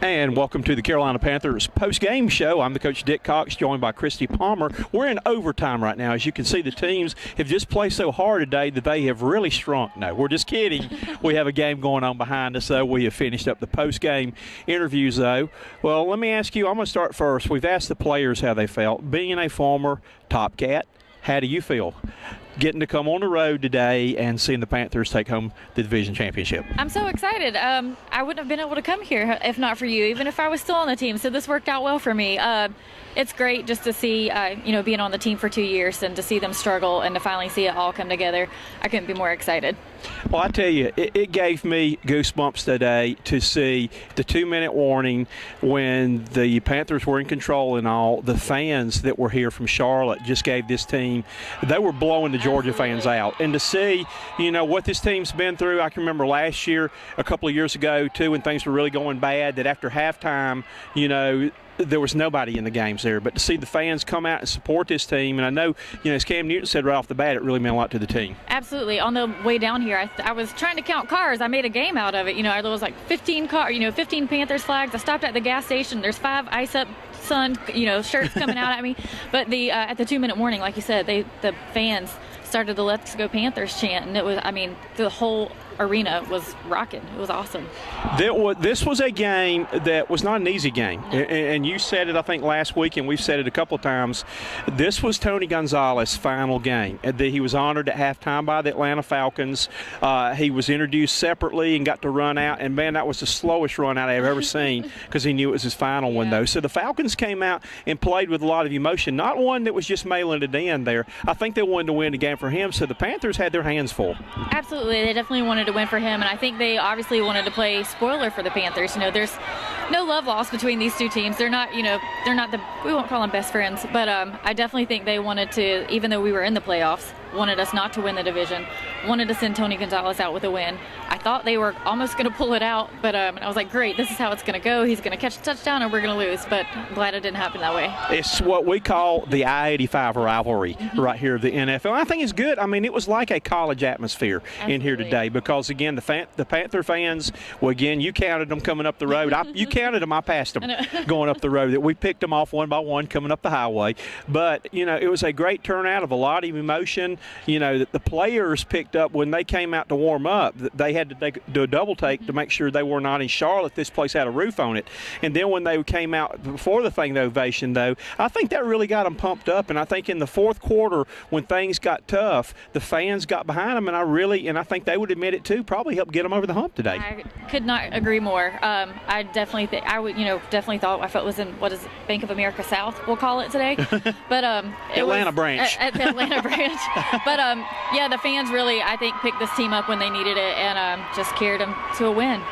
And welcome to the Carolina Panthers post-game show. I'm the coach, Dick Cox, joined by Kristy Palmer. We're in overtime right now. As you can see, the teams have just played so hard today that they have really shrunk. No, we're just kidding. We have a game going on behind us, though. We have finished up the post-game interviews, though. Well, let me ask you, I'm going to start first. We've asked the players how they felt. Being a former Top Cat, how do you feel getting to come on the road today and seeing the Panthers take home the division championship? I'm so excited. I wouldn't have been able to come here if not for you, even if I was still on the team. So this worked out well for me. It's great just to see, being on the team for 2 years and to see them struggle and to finally see it all come together. I couldn't be more excited. Well, I tell you, it gave me goosebumps today to see the 2-minute warning when the Panthers were in control and all. The fans that were here from Charlotte just gave this team, they were blowing the Georgia fans out. And to see, what this team's been through, I can remember last year, a couple of years ago, too, when things were really going bad, that after halftime, there was nobody in the games there. But to see the fans come out and support this team, and I know, as Cam Newton said right off the bat, it really meant a lot to the team. Absolutely. On the way down here, I was trying to count cars. I made a game out of it. There was like 15 Panthers flags. I stopped at the gas station. There's 5 Ice Up Sun, shirts coming out at me. But at the 2-minute warning, like you said, the fans started the Let's Go Panthers chant, and it was, the whole arena was rocking. It was awesome. This was a game that was not an easy game. No. And you said it, I think, last week, and we've said it a couple of times. This was Tony Gonzalez's final game. He was honored at halftime by the Atlanta Falcons. He was introduced separately and got to run out, and, man, that was the slowest run out I've ever seen because he knew it was his final one, though. So the Falcons came out and played with a lot of emotion, not one that was just mailing it in there. I think they wanted to win the game for him, so the Panthers had their hands full. Absolutely. They definitely wanted to win for him, and I think they obviously wanted to play spoiler for the Panthers. There's no love lost between these two teams. They're not, we won't call them best friends, but I definitely think they wanted to, even though we were in the playoffs, wanted us not to win the division, wanted to send Tony Gonzalez out with a win. I thought they were almost going to pull it out, but I was like, great, this is how it's going to go. He's going to catch a touchdown and we're going to lose, but I'm glad it didn't happen that way. It's what we call the I-85 rivalry right here of the NFL. I think it's good. It was like a college atmosphere in here today because, again, the Panther fans, well, again, you counted them coming up the road. You counted them. I passed them going up the road. That we picked them off one by one coming up the highway. But, it was a great turnout of a lot of emotion. That the players picked up when they came out to warm up. They had to do a double take to make sure they were not in Charlotte. This place had a roof on it. And then when they came out before the ovation, though, I think that really got them pumped up. And I think in the fourth quarter, when things got tough, the fans got behind them. And I think they would admit it too, probably helped get them over the hump today. I could not agree more. I definitely think definitely thought I felt it was in what is it, Bank of America South, we'll call it today. But Atlanta branch. At the Atlanta branch. But the fans really, I think, picked this team up when they needed it and just carried them to a win.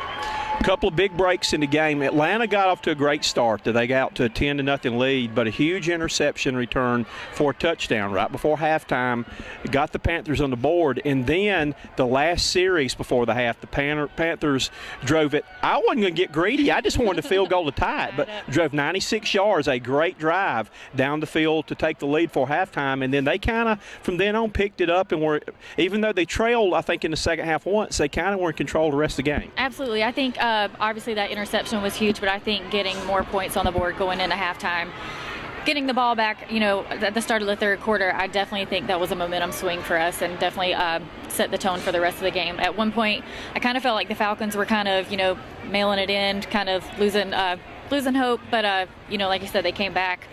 A couple of big breaks in the game. Atlanta got off to a great start. They got out to a 10-0 lead, but a huge interception return for a touchdown right before halftime. It got the Panthers on the board, and then the last series before the half, the Panthers drove it. I wasn't going to get greedy. I just wanted a field goal to tie it, but drove 96 yards, a great drive down the field to take the lead for halftime, and then they kind of, from then on, picked it up and were, even though they trailed, I think, in the second half once, they kind of were in control the rest of the game. Absolutely. I think obviously that interception was huge, but I think getting more points on the board going into halftime, getting the ball back, at the start of the third quarter, I definitely think that was a momentum swing for us and definitely set the tone for the rest of the game. At one point, I kind of felt like the Falcons were kind of, mailing it in, kind of losing hope, but, like you said, they came back,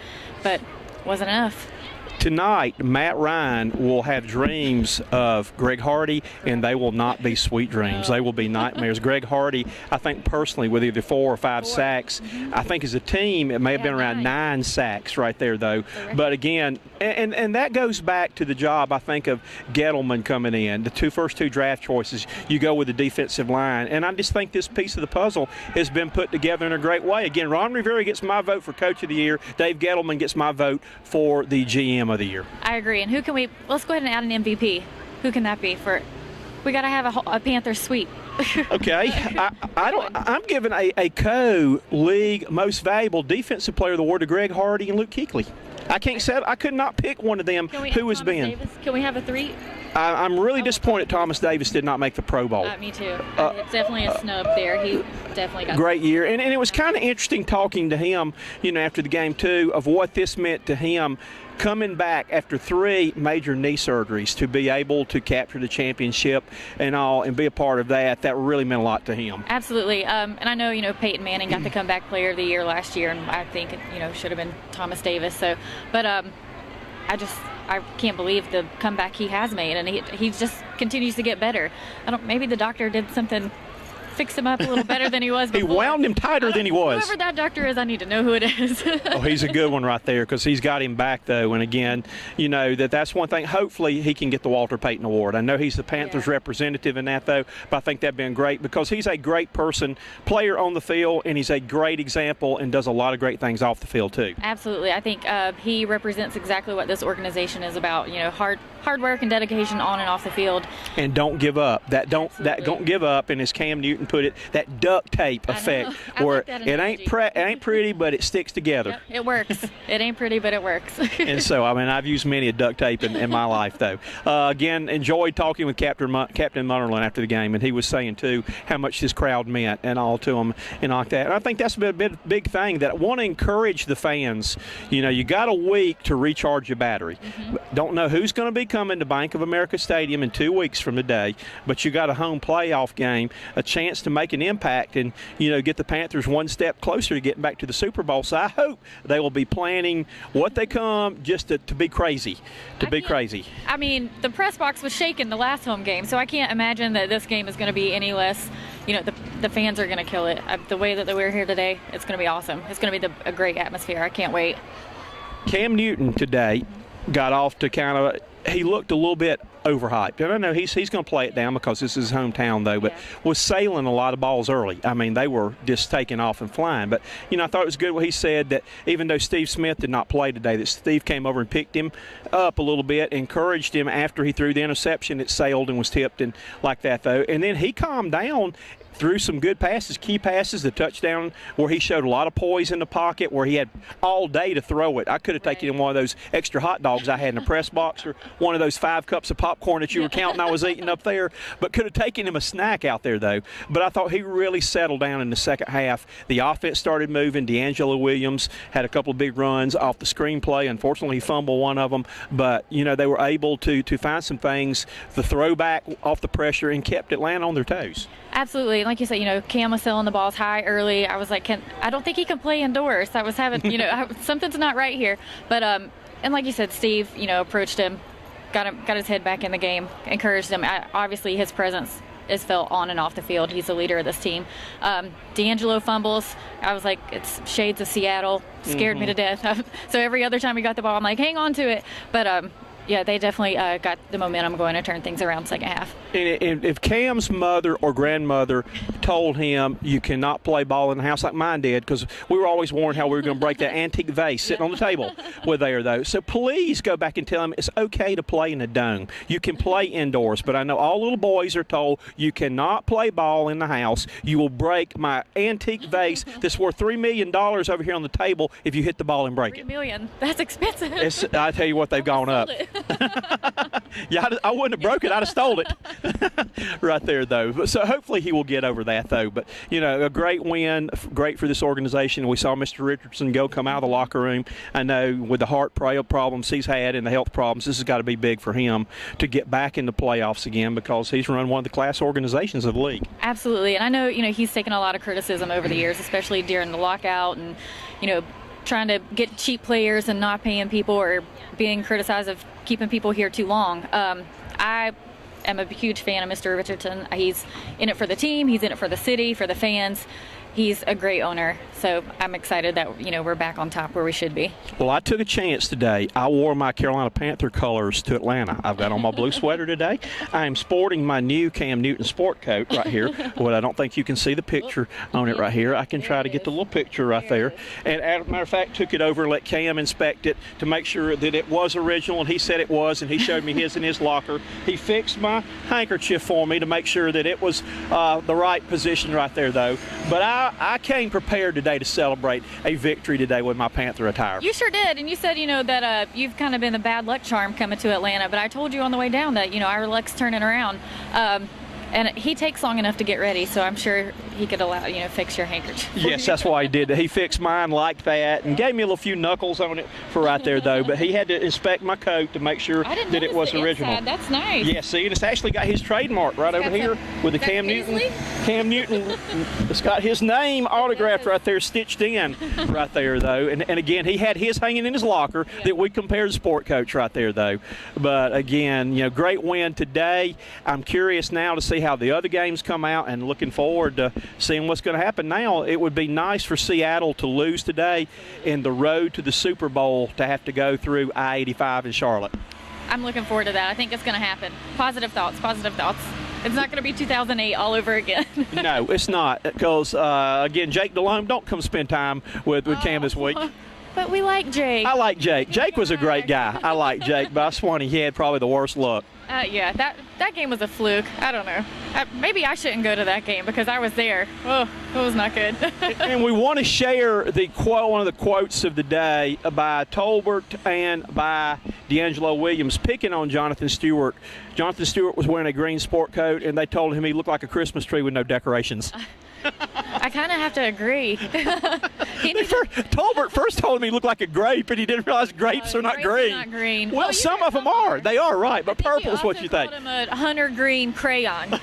but wasn't enough. Tonight, Matt Ryan will have dreams of Greg Hardy, and they will not be sweet dreams. They will be nightmares. Greg Hardy, I think personally, with either 4 or 5 sacks, I think as a team it may have been around 9 sacks right there, though. But again, and that goes back to the job, I think, of Gettleman coming in. The first two draft choices, you go with the defensive line. And I just think this piece of the puzzle has been put together in a great way. Again, Ron Rivera gets my vote for Coach of the Year. Dave Gettleman gets my vote for the GM of the year. I agree. And let's go ahead and add an MVP. Who can that be? We got to have a Panther sweep. Okay. I'm giving a co-league most valuable defensive player of the award to Greg Hardy and Luke Kuechly. I could not pick one of them who has been. Can we have a 3? I'm really disappointed Thomas Davis did not make the Pro Bowl. Me too. It's definitely a snub there. He definitely got great year. And it was kind of interesting talking to him, after the game, too, of what this meant to him coming back after 3 major knee surgeries to be able to capture the championship and all and be a part of that. That really meant a lot to him. Absolutely. And I know, Peyton Manning got the comeback player of the year last year, and I think, should have been Thomas Davis. So, but I can't believe the comeback he has made, and he just continues to get better. Maybe the doctor did something, fixed him up a little better than he was before. He wound him tighter than he was. Whoever that doctor is, I need to know who it is. Oh, he's a good one right there because he's got him back, though. And, again, that's one thing. Hopefully he can get the Walter Payton Award. I know he's the Panthers representative in that, though, but I think that'd been great because he's a great player on the field, and he's a great example and does a lot of great things off the field, too. Absolutely. I think he represents exactly what this organization is about, hard work and dedication on and off the field. And don't give up. Don't give up, and as Cam Newton put it, that duct tape effect where like it ain't pretty, but it sticks together. Yep, it works. It ain't pretty, but it works. And so, I've used many a duct tape in my life, though. Again, enjoyed talking with Captain Munnerlyn after the game, and he was saying, too, how much this crowd meant and all to him and like that. And I think that's a big thing that I want to encourage the fans. You got a week to recharge your battery. Don't know who's going to be coming to Bank of America Stadium in 2 weeks from today, but you got a home playoff game, a chance to make an impact and, get the Panthers one step closer to getting back to the Super Bowl. So I hope they will be planning what they come just to be crazy, crazy. The press box was shaking the last home game, so I can't imagine that this game is going to be any less. The fans are going to kill it. The way that we're here today, it's going to be awesome. It's going to be a great atmosphere. I can't wait. Cam Newton today got off to he looked a little bit overhyped. And I know he's going to play it down because this is his hometown, though, but was sailing a lot of balls early. They were just taking off and flying. But, I thought it was good what he said that even though Steve Smith did not play today, that Steve came over and picked him up a little bit, encouraged him after he threw the interception. It sailed and was tipped and like that, though. And then he calmed down, threw some good passes, key passes, the touchdown where he showed a lot of poise in the pocket where he had all day to throw it. I could have taken him one of those extra hot dogs I had in the press box or one of those 5 cups of popcorn that you were counting I was eating up there, but could have taken him a snack out there, though. But I thought he really settled down in the second half. The offense started moving. D'Angelo Williams had a couple of big runs off the screenplay. Unfortunately, he fumbled one of them, but, they were able to find some things, the throwback off the pressure, and kept Atlanta on their toes. Absolutely. Like you said, Cam was selling the balls high early. I was like, I don't think he can play indoors. I was having, something's not right here. But, and like you said, Steve, approached him, got his head back in the game, encouraged him. Obviously, his presence is felt on and off the field. He's the leader of this team. D'Angelo fumbles. I was like, it's shades of Seattle. Scared me to death. So every other time he got the ball, I'm like, hang on to it. But, they definitely got the momentum going to turn things around second half. And if Cam's mother or grandmother told him you cannot play ball in the house like mine did, because we were always warned how we were going to break that antique vase sitting on the table with there, though. So please go back and tell him it's okay to play in a dome. You can play indoors, but I know all little boys are told you cannot play ball in the house. You will break my antique vase that's worth $3 million over here on the table if you hit the ball and break it. $3 million. That's expensive. I tell you what, they've gone up. Yeah, I wouldn't have broke it. I'd have stole it right there, though. So hopefully he will get over that, though. But, a great win, great for this organization. We saw Mr. Richardson come out of the locker room. I know with the heart problems he's had and the health problems, this has got to be big for him to get back in the playoffs again because he's run one of the class organizations of the league. Absolutely. And I know, he's taken a lot of criticism over the years, especially during the lockout and, trying to get cheap players and not paying people or being criticized of keeping people here too long. I am a huge fan of Mr. Richardson. He's in it for the team. He's in it for the city, for the fans. He's a great owner, so I'm excited that we're back on top where we should be. Well, I took a chance today. I wore my Carolina Panther colors to Atlanta. I've got on my blue sweater today. I am sporting my new Cam Newton sport coat right here. Well, I don't think you can see the picture on it right here. I can try to get the little picture right there. And as a matter of fact, took it over and let Cam inspect it to make sure that it was original, and he said it was, and he showed me his in his locker. He fixed my handkerchief for me to make sure that it was the right position right there, though. But I I came prepared today to celebrate a victory today with my Panther attire. You sure did, and you said, that you've kind of been the bad luck charm coming to Atlanta, but I told you on the way down that, our luck's turning around. And he takes long enough to get ready, so I'm sure he could fix your handkerchief. Yes, that's why he did. He fixed mine, liked that, and gave me a few knuckles on it for right there, though. But he had to inspect my coat to make sure that it was original. Inside. That's nice. Yeah, see, and it's actually got his trademark right over here with the Cam Newton. Cam Newton, it's got his name autographed right there, stitched in right there, though. And again, he had his hanging in his locker that we compared to Sport Coach right there, though. But again, great win today. I'm curious now to see how the other games come out, and looking forward to seeing what's going to happen. Now, it would be nice for Seattle to lose today in the road to the Super Bowl to have to go through I-85 in Charlotte. I'm looking forward to that. I think it's going to happen. Positive thoughts, positive thoughts. It's not going to be 2008 all over again. No, it's not, because, again, Jake Delhomme, don't come spend time with Cam this week. But we like Jake. I like Jake. Jake was a great guy. I like Jake, but I swan he had probably the worst luck. Yeah, that game was a fluke. I don't know. Maybe I shouldn't go to that game because I was there. Oh, it was not good. And we want to share one of the quotes of the day by Tolbert and by D'Angelo Williams picking on Jonathan Stewart. Jonathan Stewart was wearing a green sport coat, and they told him he looked like a Christmas tree with no decorations. I kind of have to agree. Tolbert first told him he looked like a grape, and he didn't realize grapes are not green. Not green. Well, some of them are. They are, right, but purple is what you think. Called him a hunter green crayon.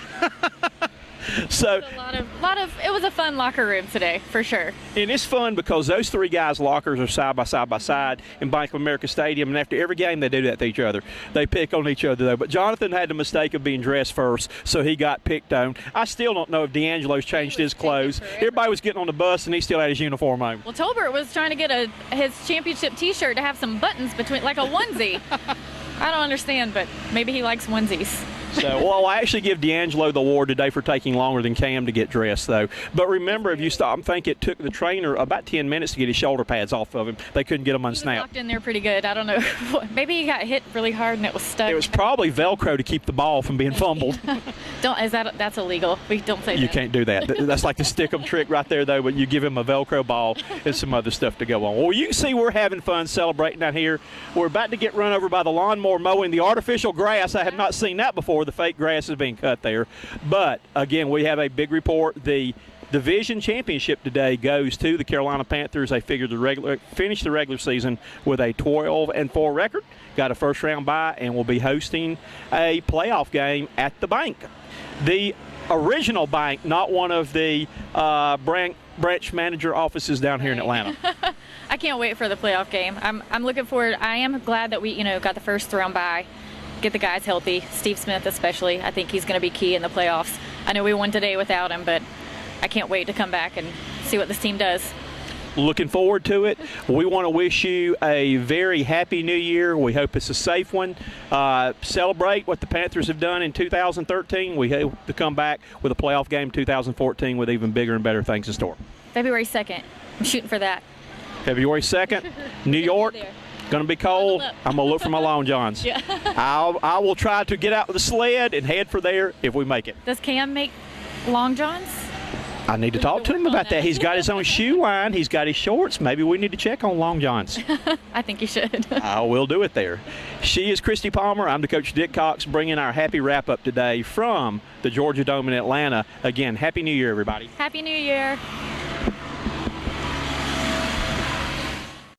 So it was a fun locker room today, for sure. And it's fun because those three guys' lockers are side by side in Bank of America Stadium, and after every game they do that to each other. They pick on each other, though. But Jonathan had the mistake of being dressed first, so he got picked on. I still don't know if D'Angelo's changed his clothes. Everybody was getting on the bus, and he still had his uniform on. Well, Tolbert was trying to get his championship T-shirt to have some buttons between, like a onesie. I don't understand, but maybe he likes onesies. So, well, I actually give D'Angelo the award today for taking longer than Cam to get dressed, though. But remember, if you stop and think, it took the trainer about 10 minutes to get his shoulder pads off of him. They couldn't get them unsnapped. He was locked in there pretty good. I don't know. Maybe he got hit really hard and it was stuck. It was probably Velcro to keep the ball from being fumbled. That's illegal. We don't say that. You can't do that. That's like the stick 'em trick right there, though. But you give him a Velcro ball and some other stuff to go on. Well, you can see we're having fun celebrating out here. We're about to get run over by the lawnmower mowing the artificial grass. I have not seen that before. The fake grass is being cut there. But again, we have a big report. The division championship today goes to the Carolina Panthers. They finished the regular season with a 12-4 record, got a first round bye, and will be hosting a playoff game at the bank. The original bank, not one of the branch manager offices down here in Atlanta. I can't wait for the playoff game. I'm looking forward. I am glad that we got the first round bye. Get the guys healthy. Steve Smith especially. I think he's going to be key in the playoffs. I know we won today without him, but I can't wait to come back and see what this team does. Looking forward to it. We want to wish you a very happy new year. We hope it's a safe one. Celebrate what the Panthers have done in 2013. We hope to come back with a playoff game in 2014 with even bigger and better things in store. February 2nd. I'm shooting for that. February 2nd, New York. Going to be cold. I'm going to look for my Long Johns. Yeah. I will try to get out with the sled and head for there if we make it. Does Cam make Long Johns? I need to talk to him about that. He's got his own shoe line. He's got his shorts. Maybe we need to check on Long Johns. I think you should. I will do it there. She is Kristy Palmer. I'm the coach, Dick Cox, bringing our happy wrap-up today from the Georgia Dome in Atlanta. Again, Happy New Year, everybody. Happy New Year.